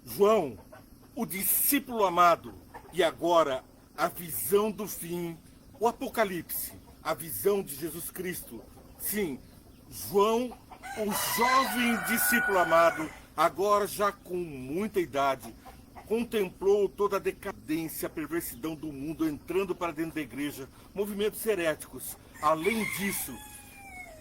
João, o discípulo amado, e agora a visão do fim, o Apocalipse, a visão de Jesus Cristo. Sim, João, o jovem discípulo amado, agora já com muita idade, contemplou toda a decadência, a perversidão do mundo entrando para dentro da igreja, movimentos heréticos. Além disso,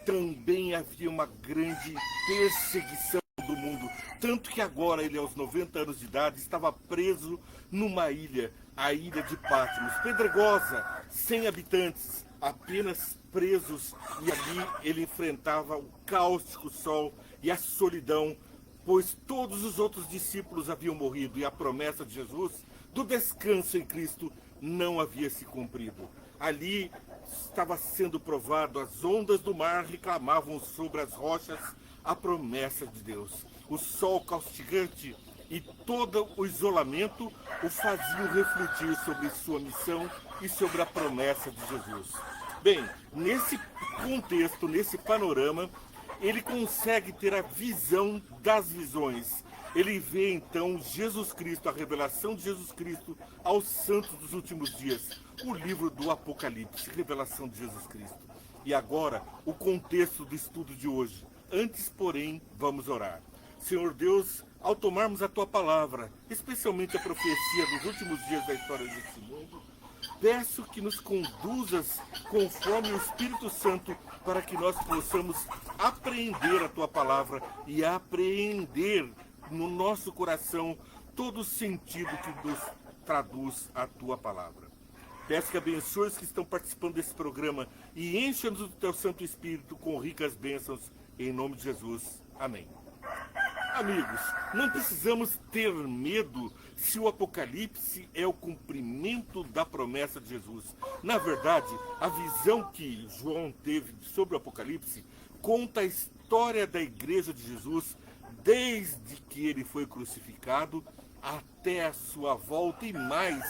também havia uma grande perseguição do mundo. Tanto que agora ele, aos 90 anos de idade, estava preso numa ilha, a ilha de Patmos, pedregosa, sem habitantes, apenas presos. E ali ele enfrentava o cáustico sol e a solidão, pois todos os outros discípulos haviam morrido e a promessa de Jesus do descanso em Cristo não havia se cumprido. Ali estava sendo provado, as ondas do mar reclamavam sobre as rochas a promessa de Deus. O sol causticante e todo o isolamento o faziam refletir sobre sua missão e sobre a promessa de Jesus. Bem, nesse contexto, nesse panorama, ele consegue ter a visão das visões. Ele vê então Jesus Cristo, a revelação de Jesus Cristo aos santos dos últimos dias. O livro do Apocalipse, revelação de Jesus Cristo. E agora, o contexto do estudo de hoje. Antes, porém, vamos orar. Senhor Deus, ao tomarmos a Tua palavra, especialmente a profecia dos últimos dias da história desse mundo, peço que nos conduzas conforme o Espírito Santo para que nós possamos apreender a Tua palavra e apreender no nosso coração todo o sentido que nos traduz a Tua palavra. Peço que abençoe os que estão participando desse programa e encha-nos do Teu Santo Espírito com ricas bênçãos, em nome de Jesus. Amém. Amigos, não precisamos ter medo se o Apocalipse é o cumprimento da promessa de Jesus. Na verdade, a visão que João teve sobre o Apocalipse conta a história da Igreja de Jesus desde que ele foi crucificado até a sua volta e mais,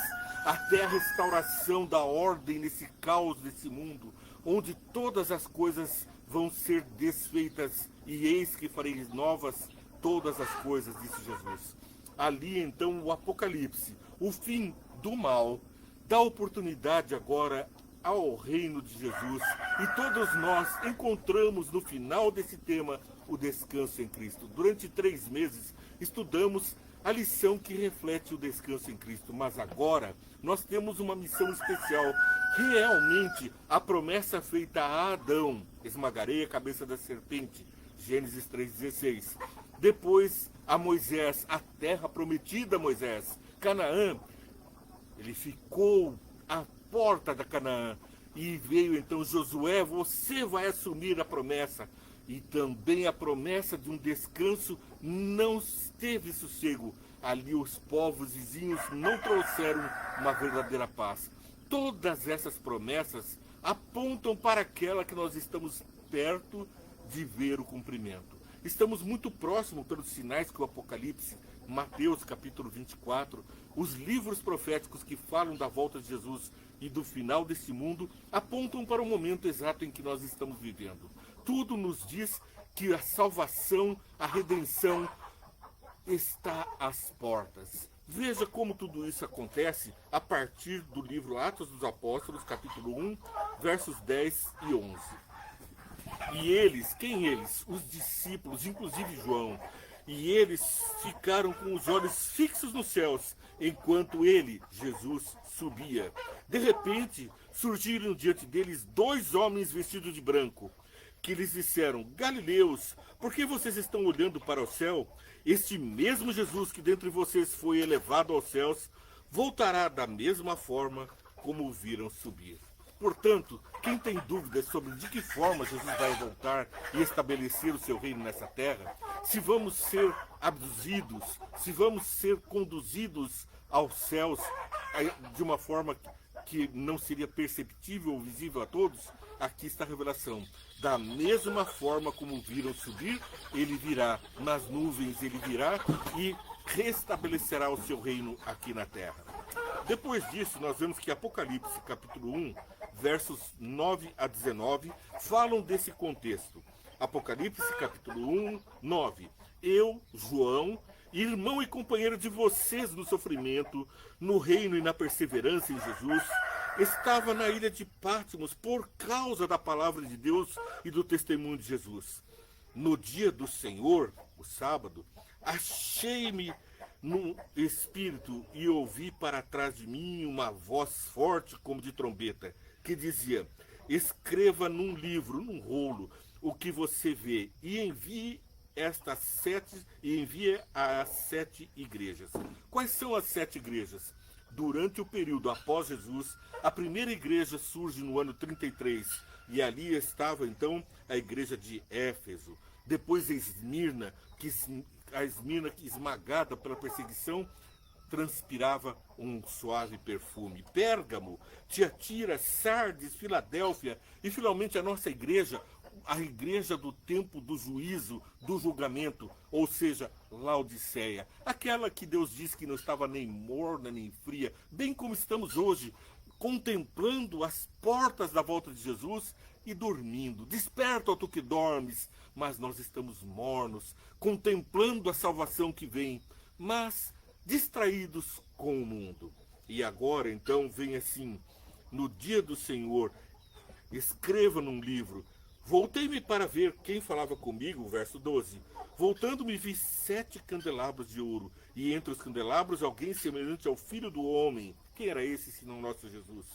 até a restauração da ordem nesse caos desse mundo, onde todas as coisas vão ser desfeitas e eis que farei novas todas as coisas, disse Jesus. Ali então o Apocalipse, o fim do mal, dá oportunidade agora ao reino de Jesus e todos nós encontramos no final desse tema o descanso em Cristo. Durante 3 meses estudamos a lição que reflete o descanso em Cristo, mas agora nós temos uma missão especial. Realmente a promessa feita a Adão, esmagarei a cabeça da serpente, Gênesis 3,16. Depois a Moisés, a terra prometida a Moisés, Canaã, ele ficou à porta da Canaã. E veio então Josué, você vai assumir a promessa. E também a promessa de um descanso não teve sossego. Ali os povos vizinhos não trouxeram uma verdadeira paz. Todas essas promessas apontam para aquela que nós estamos perto de ver o cumprimento. Estamos muito próximos pelos sinais que o Apocalipse, Mateus capítulo 24, os livros proféticos que falam da volta de Jesus e do final desse mundo, apontam para o momento exato em que nós estamos vivendo. Tudo nos diz que a salvação, a redenção está às portas. Veja como tudo isso acontece a partir do livro Atos dos Apóstolos, capítulo 1, versos 10 e 11. E eles, quem eles? Os discípulos, inclusive João. E eles ficaram com os olhos fixos nos céus, enquanto ele, Jesus, subia. De repente, surgiram diante deles 2 homens vestidos de branco, que lhes disseram: Galileus, por que vocês estão olhando para o céu? Este mesmo Jesus que dentre vocês foi elevado aos céus, voltará da mesma forma como o viram subir. Portanto, quem tem dúvidas sobre de que forma Jesus vai voltar e estabelecer o seu reino nessa terra, se vamos ser abduzidos, se vamos ser conduzidos aos céus de uma forma que não seria perceptível ou visível a todos, aqui está a revelação. Da mesma forma como viram subir, ele virá nas nuvens, ele virá e restabelecerá o seu reino aqui na terra. Depois disso, nós vemos que Apocalipse, capítulo 1, versos 9 a 19, falam desse contexto. Apocalipse, capítulo 1, 9. Eu, João, irmão e companheiro de vocês no sofrimento, no reino e na perseverança em Jesus, estava na ilha de Patmos por causa da palavra de Deus e do testemunho de Jesus. No dia do Senhor, o sábado, achei-me no espírito e ouvi para trás de mim uma voz forte como de trombeta, que dizia: escreva num livro, num rolo, o que você vê e envie às 7 igrejas. Quais são as 7 igrejas? Durante o período após Jesus, a primeira igreja surge no ano 33, e ali estava então a igreja de Éfeso. Depois Esmirna, que esmagada pela perseguição, transpirava um suave perfume. Pérgamo, Tiatira, Sardes, Filadélfia e finalmente a nossa igreja, a igreja do tempo do juízo, do julgamento, ou seja, Laodiceia. Aquela que Deus disse que não estava nem morna nem fria, bem como estamos hoje, contemplando as portas da volta de Jesus e dormindo. Desperta, ó tu que dormes, mas nós estamos mornos, contemplando a salvação que vem, mas distraídos com o mundo. E agora, então, vem assim: no dia do Senhor, escreva num livro. Voltei-me para ver quem falava comigo, verso 12. Voltando-me, vi 7 candelabros de ouro, e entre os candelabros alguém semelhante ao Filho do Homem. Quem era esse, senão nosso Jesus?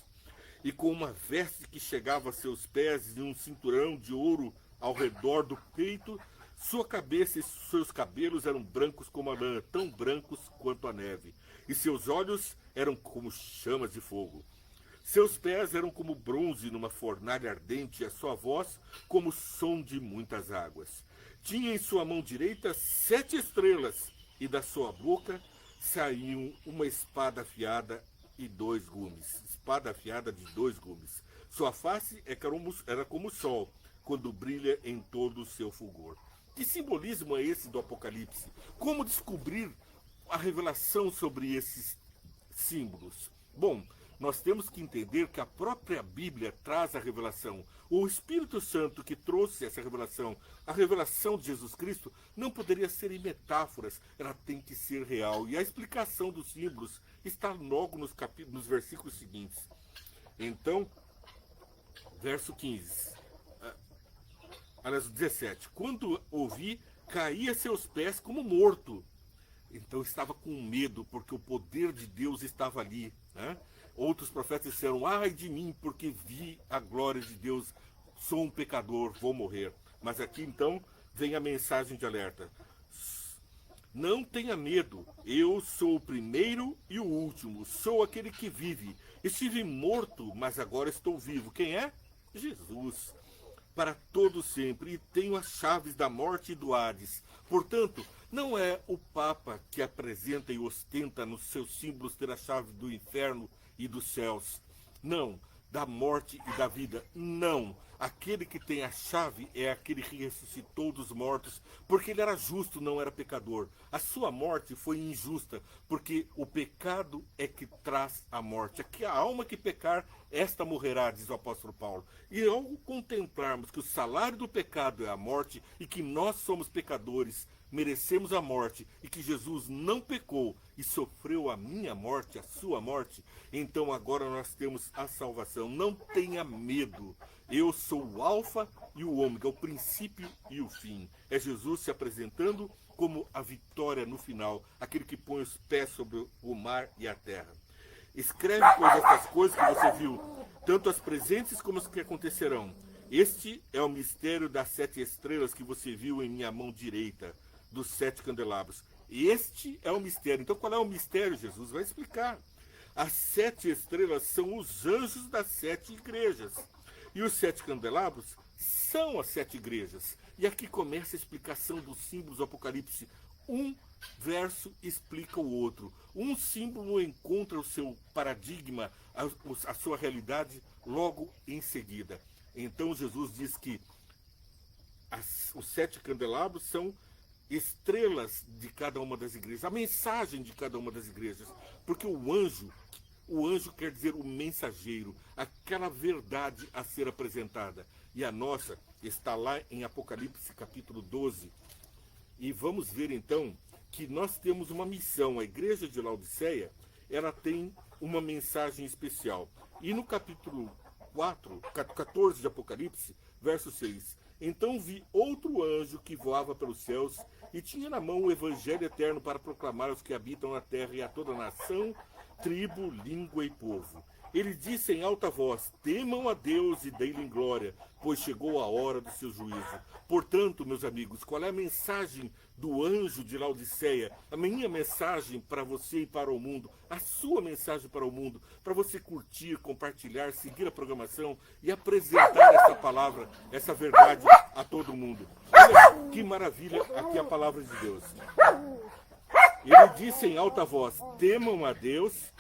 E com uma veste que chegava a seus pés e um cinturão de ouro ao redor do peito, sua cabeça e seus cabelos eram brancos como a lã, tão brancos quanto a neve, e seus olhos eram como chamas de fogo. Seus pés eram como bronze numa fornalha ardente, e a sua voz como o som de muitas águas. Tinha em sua mão direita 7 estrelas, e da sua boca saíam uma espada afiada e 2 gumes. Espada afiada de 2 gumes. Sua face era como o sol, quando brilha em todo o seu fulgor. Que simbolismo é esse do Apocalipse? Como descobrir a revelação sobre esses símbolos? Bom, nós temos que entender que a própria Bíblia traz a revelação. O Espírito Santo que trouxe essa revelação, a revelação de Jesus Cristo, não poderia ser em metáforas, ela tem que ser real. E a explicação dos símbolos está logo nos versículos seguintes. Então, verso 15. Aliás, 17. Quando ouvi, caí a seus pés como morto. Então estava com medo, porque o poder de Deus estava ali, né? Outros profetas disseram: ai de mim, porque vi a glória de Deus, sou um pecador, vou morrer. Mas aqui então vem a mensagem de alerta: não tenha medo, eu sou o primeiro e o último, sou aquele que vive. Estive morto, mas agora estou vivo. Quem é? Jesus, para todo sempre, e tenho as chaves da morte e do Hades. Portanto, não é o Papa que apresenta e ostenta nos seus símbolos ter a chave do inferno e dos céus. Não, da morte e da vida. Não. Aquele que tem a chave é aquele que ressuscitou dos mortos, porque ele era justo, não era pecador. A sua morte foi injusta, porque o pecado é que traz a morte. Aqui a alma que pecar, esta morrerá, diz o apóstolo Paulo. E ao contemplarmos que o salário do pecado é a morte e que nós somos pecadores, merecemos a morte, e que Jesus não pecou e sofreu a minha morte, a sua morte, então agora nós temos a salvação. Não tenha medo. Eu sou o alfa e o ômega, o princípio e o fim. É Jesus se apresentando como a vitória no final, aquele que põe os pés sobre o mar e a terra. Escreve, pois, estas coisas que você viu, tanto as presentes como as que acontecerão. Este é o mistério das 7 estrelas que você viu em minha mão direita, dos 7 candelabros. Este é o mistério. Então qual é o mistério? Jesus vai explicar. As 7 estrelas são os anjos das 7 igrejas. E os 7 candelabros são as 7 igrejas. E aqui começa a explicação dos símbolos do Apocalipse. Um verso explica o outro. Um símbolo encontra o seu paradigma, a sua realidade, logo em seguida. Então Jesus diz que os 7 candelabros são estrelas de cada uma das igrejas, a mensagem de cada uma das igrejas. Porque o anjo quer dizer o mensageiro, aquela verdade a ser apresentada. E a nossa está lá em Apocalipse capítulo 12. E vamos ver então que nós temos uma missão. A igreja de Laodiceia, ela tem uma mensagem especial. E no capítulo 14 de Apocalipse, verso 6. Então vi outro anjo que voava pelos céus e tinha na mão o evangelho eterno para proclamar aos que habitam na terra e a toda nação, tribo, língua e povo. Ele disse em alta voz: temam a Deus e deem-lhe glória, pois chegou a hora do seu juízo. Portanto, meus amigos, qual é a mensagem do anjo de Laodiceia? A minha mensagem para você e para o mundo, a sua mensagem para o mundo, para você curtir, compartilhar, seguir a programação e apresentar essa palavra, essa verdade a todo mundo. Olha que maravilha aqui a palavra de Deus. Ele disse em alta voz: temam a Deus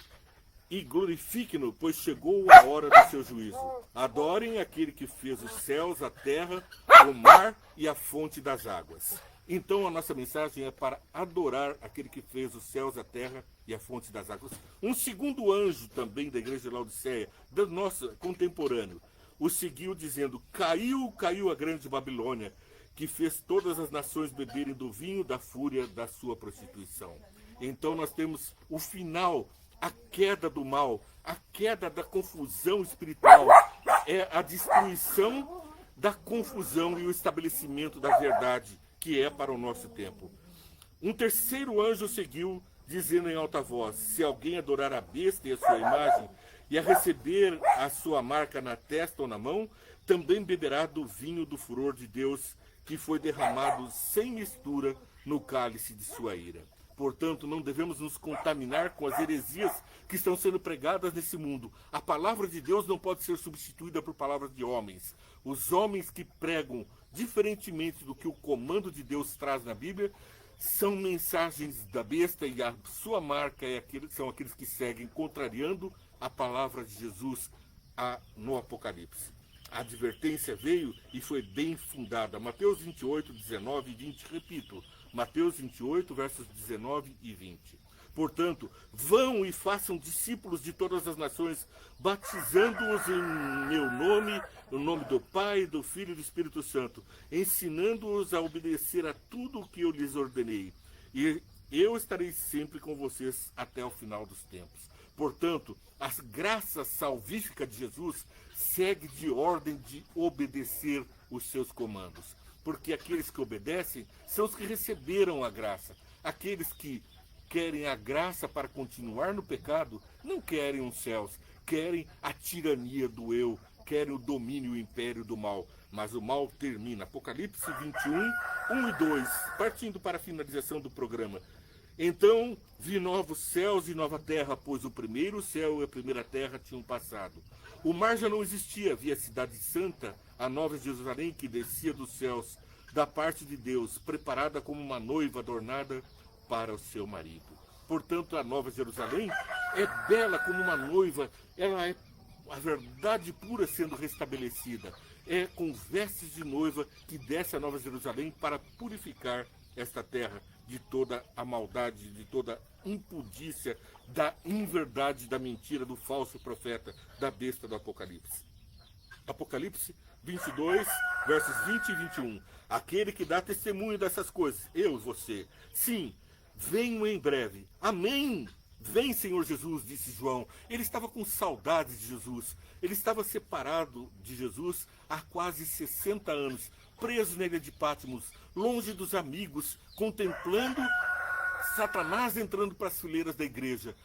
e glorifiquem-no, pois chegou a hora do seu juízo. Adorem aquele que fez os céus, a terra, o mar e a fonte das águas. Então a nossa mensagem é para adorar aquele que fez os céus, a terra e a fonte das águas. Um segundo anjo também da igreja de Laodiceia, do nosso contemporâneo, o seguiu dizendo: caiu a grande Babilônia, que fez todas as nações beberem do vinho da fúria da sua prostituição. Então nós temos o final, a queda do mal, a queda da confusão espiritual, é a destruição da confusão e o estabelecimento da verdade, que é para o nosso tempo. Um terceiro anjo seguiu, dizendo em alta voz: se alguém adorar a besta e a sua imagem, e a receber a sua marca na testa ou na mão, também beberá do vinho do furor de Deus, que foi derramado sem mistura no cálice de sua ira. Portanto, não devemos nos contaminar com as heresias que estão sendo pregadas nesse mundo. A palavra de Deus não pode ser substituída por palavras de homens. Os homens que pregam diferentemente do que o comando de Deus traz na Bíblia são mensagens da besta, e a sua marca são aqueles que seguem contrariando a palavra de Jesus no Apocalipse. A advertência veio e foi bem fundada. Mateus 28, 19 e 20, repito. Mateus 28, versos 19 e 20. Portanto, vão e façam discípulos de todas as nações, batizando-os em meu nome, no nome do Pai, do Filho e do Espírito Santo, ensinando-os a obedecer a tudo o que eu lhes ordenei. E eu estarei sempre com vocês até o final dos tempos. Portanto, a graça salvífica de Jesus segue de ordem de obedecer os seus comandos. Porque aqueles que obedecem são os que receberam a graça. Aqueles que querem a graça para continuar no pecado não querem os céus, querem a tirania do eu, querem o domínio e o império do mal. Mas o mal termina. Apocalipse 21, 1 e 2, partindo para a finalização do programa. Então vi novos céus e nova terra, pois o primeiro céu e a primeira terra tinham passado. O mar já não existia, havia a cidade santa, a nova Jerusalém, que descia dos céus, da parte de Deus, preparada como uma noiva adornada para o seu marido. Portanto, a nova Jerusalém é bela como uma noiva, ela é a verdade pura sendo restabelecida. É com vestes de noiva que desce a nova Jerusalém para purificar esta terra de toda a maldade, de toda a impudícia, da inverdade, da mentira, do falso profeta, da besta do Apocalipse. Apocalipse 22, versos 20 e 21. Aquele que dá testemunho dessas coisas, eu, você. Sim, venho em breve. Amém. Vem, Senhor Jesus, disse João. Ele estava com saudades de Jesus. Ele estava separado de Jesus há quase 60 anos, preso na ilha de Patmos, longe dos amigos, contemplando Satanás entrando para as fileiras da igreja.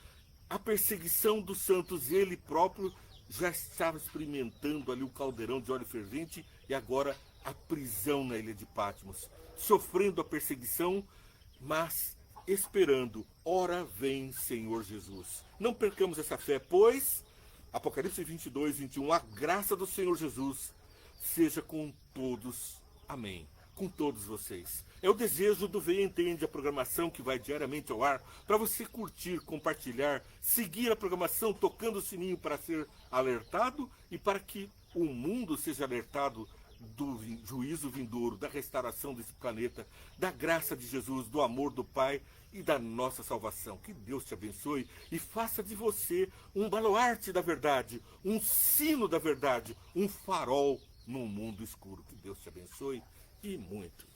A perseguição dos santos, ele próprio já estava experimentando ali o caldeirão de óleo fervente e agora a prisão na ilha de Patmos, sofrendo a perseguição, mas esperando, ora vem Senhor Jesus. Não percamos essa fé, pois, Apocalipse 22, 21, a graça do Senhor Jesus seja com todos. Amém. Com todos vocês. É o desejo do Venha Entende, a programação que vai diariamente ao ar, para você curtir, compartilhar, seguir a programação tocando o sininho para ser alertado e para que o mundo seja alertado do juízo vindouro, da restauração desse planeta, da graça de Jesus, do amor do Pai e da nossa salvação. Que Deus te abençoe e faça de você um baluarte da verdade, um sino da verdade, um farol num mundo escuro. Que Deus te abençoe e muito.